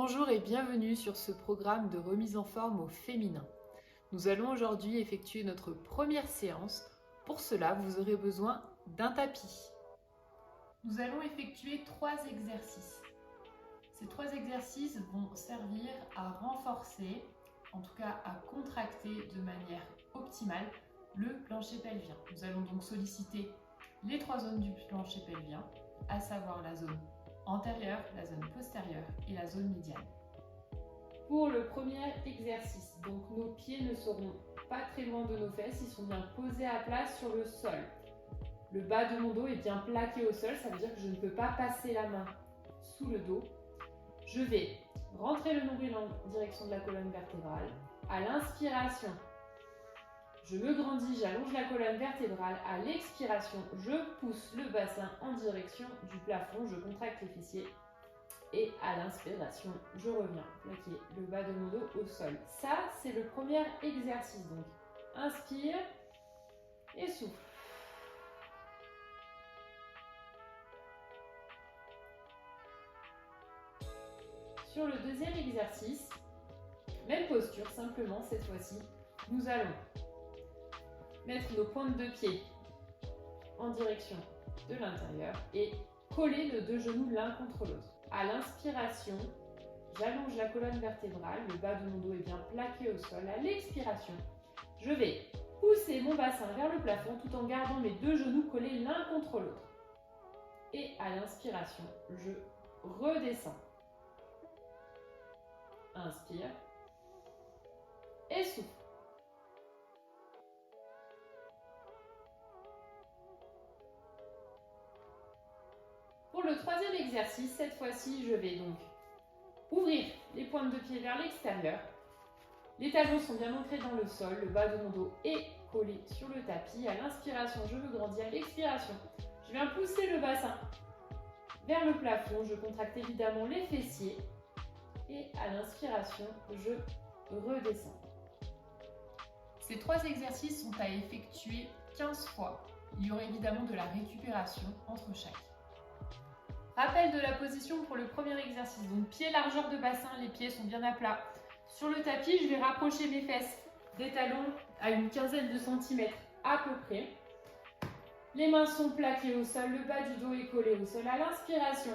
Bonjour et bienvenue sur ce programme de remise en forme au féminin. Nous allons aujourd'hui effectuer notre première séance. Pour cela, vous aurez besoin d'un tapis. Nous allons effectuer 3 exercices. Ces 3 exercices vont servir à renforcer, en tout cas à contracter de manière optimale, le plancher pelvien. Nous allons donc solliciter les 3 zones du plancher pelvien, à savoir la zone antérieure, la zone postérieure et la zone médiane. Pour le premier exercice, donc nos pieds ne seront pas très loin de nos fesses, ils sont bien posés à plat sur le sol. Le bas de mon dos est bien plaqué au sol, ça veut dire que je ne peux pas passer la main sous le dos. Je vais rentrer le nombril en direction de la colonne vertébrale. À l'inspiration, je me grandis, j'allonge la colonne vertébrale. À l'expiration, je pousse le bassin en direction du plafond, je contracte les fessiers. Et à l'inspiration, je reviens plaquer le bas de mon dos au sol. Ça, c'est le premier exercice. Donc, inspire et souffle. Sur le deuxième exercice, même posture, simplement cette fois-ci, nous allons mettre nos pointes de pied en direction de l'intérieur et coller nos deux genoux l'un contre l'autre. À l'inspiration, j'allonge la colonne vertébrale, le bas de mon dos est bien plaqué au sol. À l'expiration, je vais pousser mon bassin vers le plafond tout en gardant mes deux genoux collés l'un contre l'autre. Et à l'inspiration, je redescends. Inspire et souffle. Pour le troisième exercice, cette fois-ci, je vais donc ouvrir les pointes de pied vers l'extérieur. Les talons sont bien ancrés dans le sol, le bas de mon dos est collé sur le tapis. À l'inspiration, je me grandis. À l'expiration, je viens pousser le bassin vers le plafond. Je contracte évidemment les fessiers. Et à l'inspiration, je redescends. Ces 3 exercices sont à effectuer 15 fois. Il y aura évidemment de la récupération entre chaque. Rappel de la position pour le premier exercice. Donc pied largeur de bassin, les pieds sont bien à plat. Sur le tapis, je vais rapprocher mes fesses des talons à une quinzaine de centimètres à peu près. Les mains sont plaquées au sol, le bas du dos est collé au sol. À l'inspiration,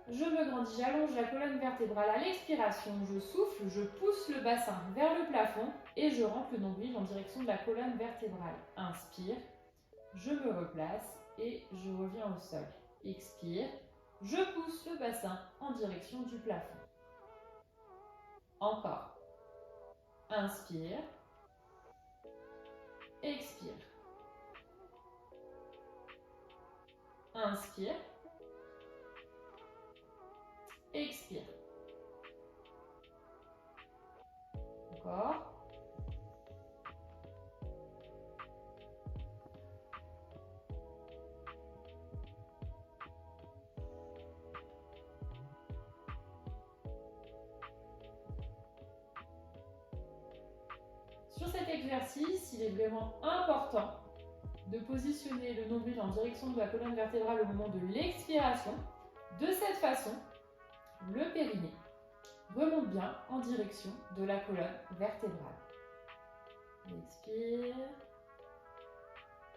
je me grandis, j'allonge la colonne vertébrale. À l'expiration, je souffle, je pousse le bassin vers le plafond et je rentre le nombril en direction de la colonne vertébrale. Inspire, je me replace et je reviens au sol. Expire, je pousse le bassin en direction du plafond. Encore. Inspire. Expire. Inspire. Expire. Encore. Sur cet exercice, il est vraiment important de positionner le nombril en direction de la colonne vertébrale au moment de l'expiration. De cette façon, le périnée remonte bien en direction de la colonne vertébrale. Expire.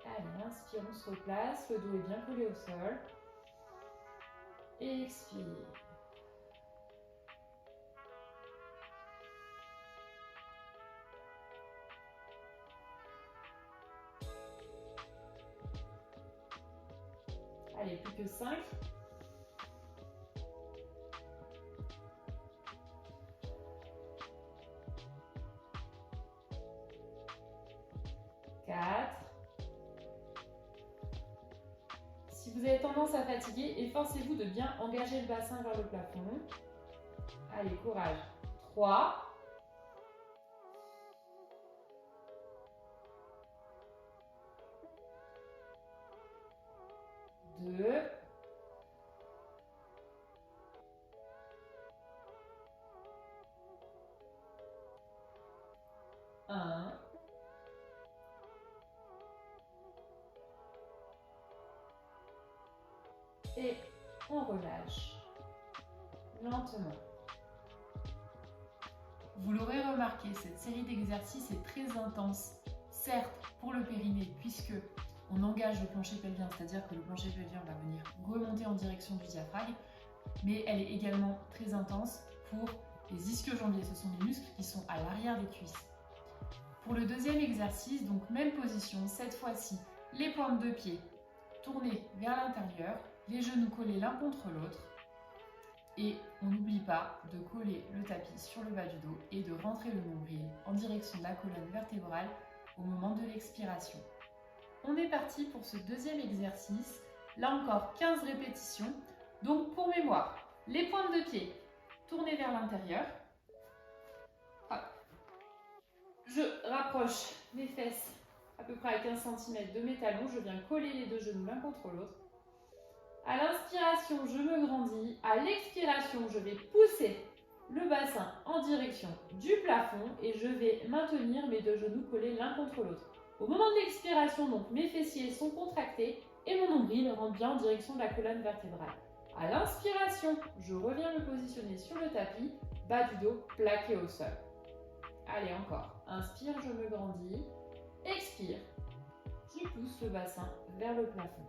Allez, inspire, on se replace, le dos est bien collé au sol. Expire. Allez, plus que 5. 4. Si vous avez tendance à fatiguer, efforcez-vous de bien engager le bassin vers le plafond. Allez, courage. 3. 2. 1. Et on relâche lentement. Vous l'aurez remarqué, cette série d'exercices est très intense, certes pour le périnée puisque on engage le plancher pelvien, c'est-à-dire que le plancher pelvien va venir remonter en direction du diaphragme, mais elle est également très intense pour les ischio-jambiers, ce sont les muscles qui sont à l'arrière des cuisses. Pour le deuxième exercice, donc même position, cette fois-ci, les pointes de pied tournées vers l'intérieur, les genoux collés l'un contre l'autre, et on n'oublie pas de coller le tapis sur le bas du dos et de rentrer le nombril en direction de la colonne vertébrale au moment de l'expiration. On est parti pour ce deuxième exercice, là encore 15 répétitions. Donc pour mémoire, les pointes de pied tournées vers l'intérieur. Je rapproche mes fesses à peu près à 15 cm de mes talons, je viens coller les deux genoux l'un contre l'autre. À l'inspiration, je me grandis. À l'expiration, je vais pousser le bassin en direction du plafond et je vais maintenir mes deux genoux collés l'un contre l'autre. Au moment de l'expiration, donc mes fessiers sont contractés et mon nombril rentre bien en direction de la colonne vertébrale. À l'inspiration, je reviens me positionner sur le tapis, bas du dos plaqué au sol. Allez, encore. Inspire, je me grandis. Expire, je pousse le bassin vers le plafond.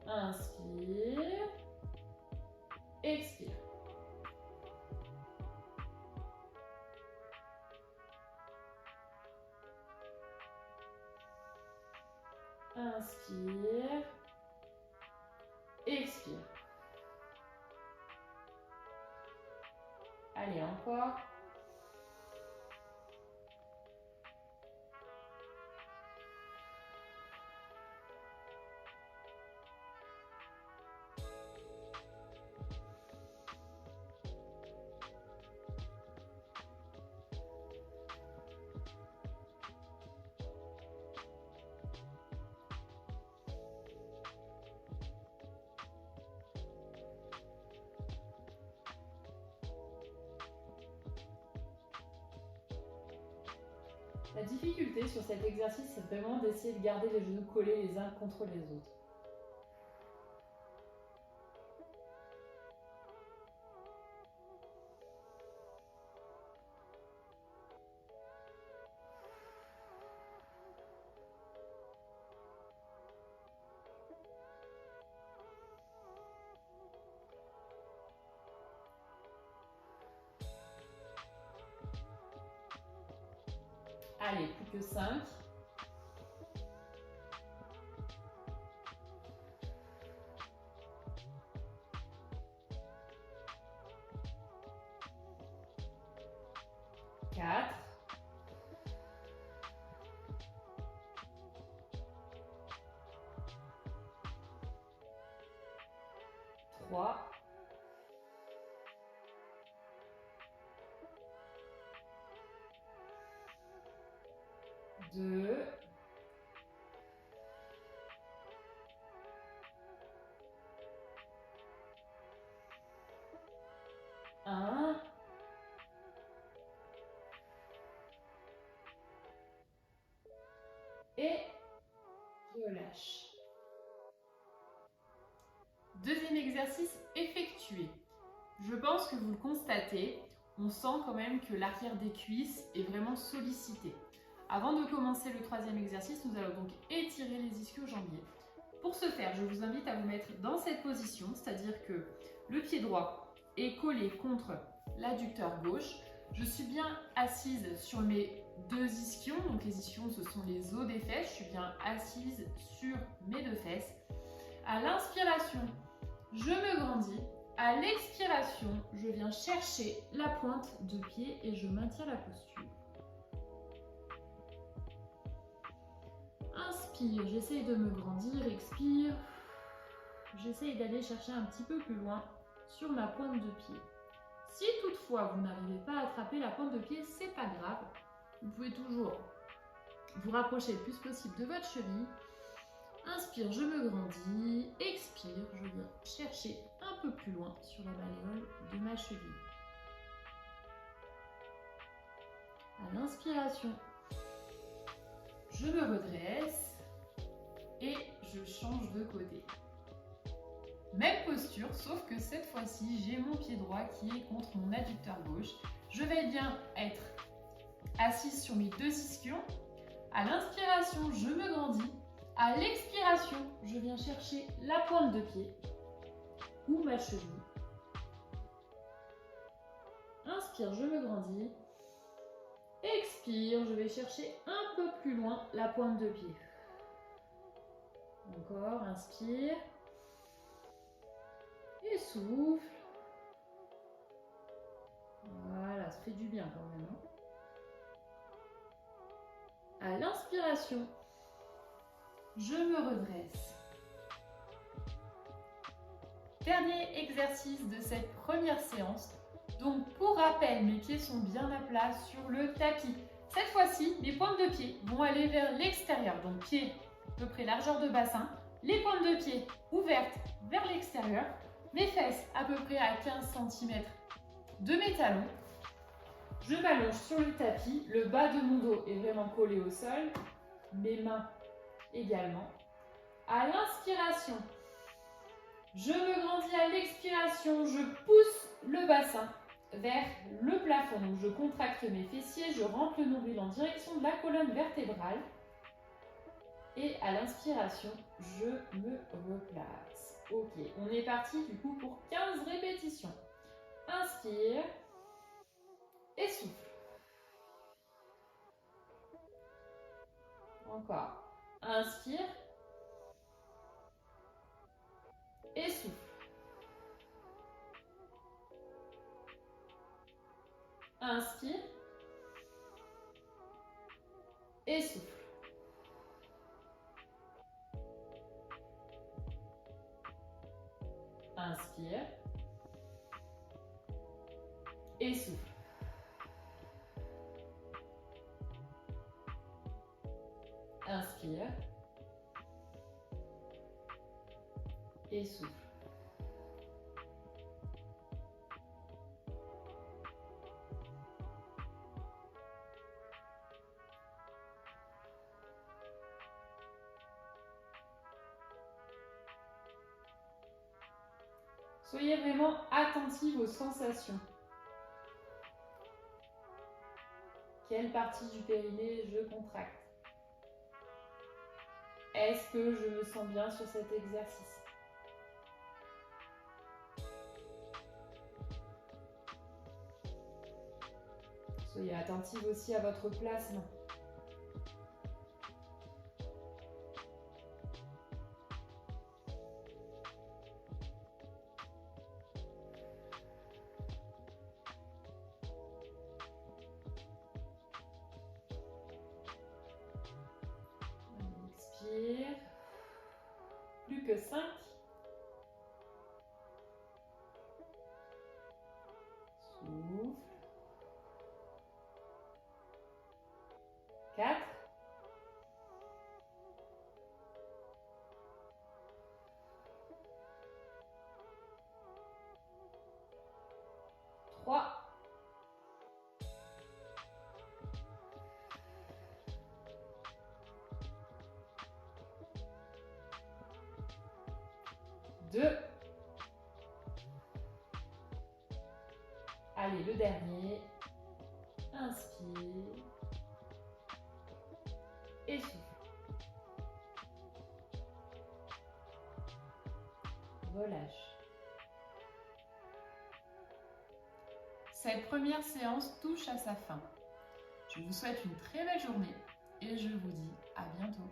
Inspire, expire. Inspire, expire. Allez, encore. La difficulté sur cet exercice, c'est vraiment d'essayer de garder les genoux collés les uns contre les autres. Allez, plus que 5. Quatre. 3. 2. 1. Et relâche. Deuxième exercice effectué. Je pense que vous le constatez, on sent quand même que l'arrière des cuisses est vraiment sollicité. Avant de commencer le troisième exercice, nous allons donc étirer les ischio-jambiers. Pour ce faire, je vous invite à vous mettre dans cette position, c'est-à-dire que le pied droit est collé contre l'adducteur gauche. Je suis bien assise sur mes deux ischions, donc les ischions ce sont les os des fesses, je suis bien assise sur mes deux fesses. À l'inspiration, je me grandis. À l'expiration, je viens chercher la pointe de pied et je maintiens la posture. Inspire, j'essaye de me grandir, expire. J'essaye d'aller chercher un petit peu plus loin sur ma pointe de pied. Si toutefois vous n'arrivez pas à attraper la pointe de pied, c'est pas grave. Vous pouvez toujours vous rapprocher le plus possible de votre cheville. Inspire, je me grandis. Expire, je viens chercher un peu plus loin sur la malléole de ma cheville. À l'inspiration, je me redresse et je change de côté. Même posture, sauf que cette fois-ci, j'ai mon pied droit qui est contre mon adducteur gauche. Je vais bien être assise sur mes deux ischions. À l'inspiration, je me grandis. À l'expiration, je viens chercher la pointe de pied ou ma cheville. Inspire, je me grandis. Expire, je vais chercher un peu plus loin la pointe de pied. Encore, inspire. Et souffle. Voilà, ça fait du bien quand même. À l'inspiration, je me redresse. Dernier exercice de cette première séance. Donc pour rappel, mes pieds sont bien à plat sur le tapis. Cette fois-ci, mes pointes de pied vont aller vers l'extérieur. Donc pieds à peu près largeur de bassin. Les pointes de pied ouvertes vers l'extérieur. Mes fesses à peu près à 15 cm de mes talons. Je m'allonge sur le tapis. Le bas de mon dos est vraiment collé au sol. Mes mains également. À l'inspiration, je me grandis. À l'expiration, je pousse le bassin vers le plafond. Donc je contracte mes fessiers, je rentre le nombril en direction de la colonne vertébrale. Et à l'inspiration, je me replace. Ok, on est parti du coup pour 15 répétitions. Inspire et souffle. Encore. Inspire et souffle. Inspire et souffle. Inspire et souffle. Inspire et souffle. Soyez vraiment attentive aux sensations. Quelle partie du périnée je contracte? Est-ce que je me sens bien sur cet exercice? Soyez attentive aussi à votre placement. Expire. Plus que 5. Souffle. 4. 3. 2. Allez, le dernier. Inspire. Et souffle. Relâche. Cette première séance touche à sa fin. Je vous souhaite une très belle journée et je vous dis à bientôt.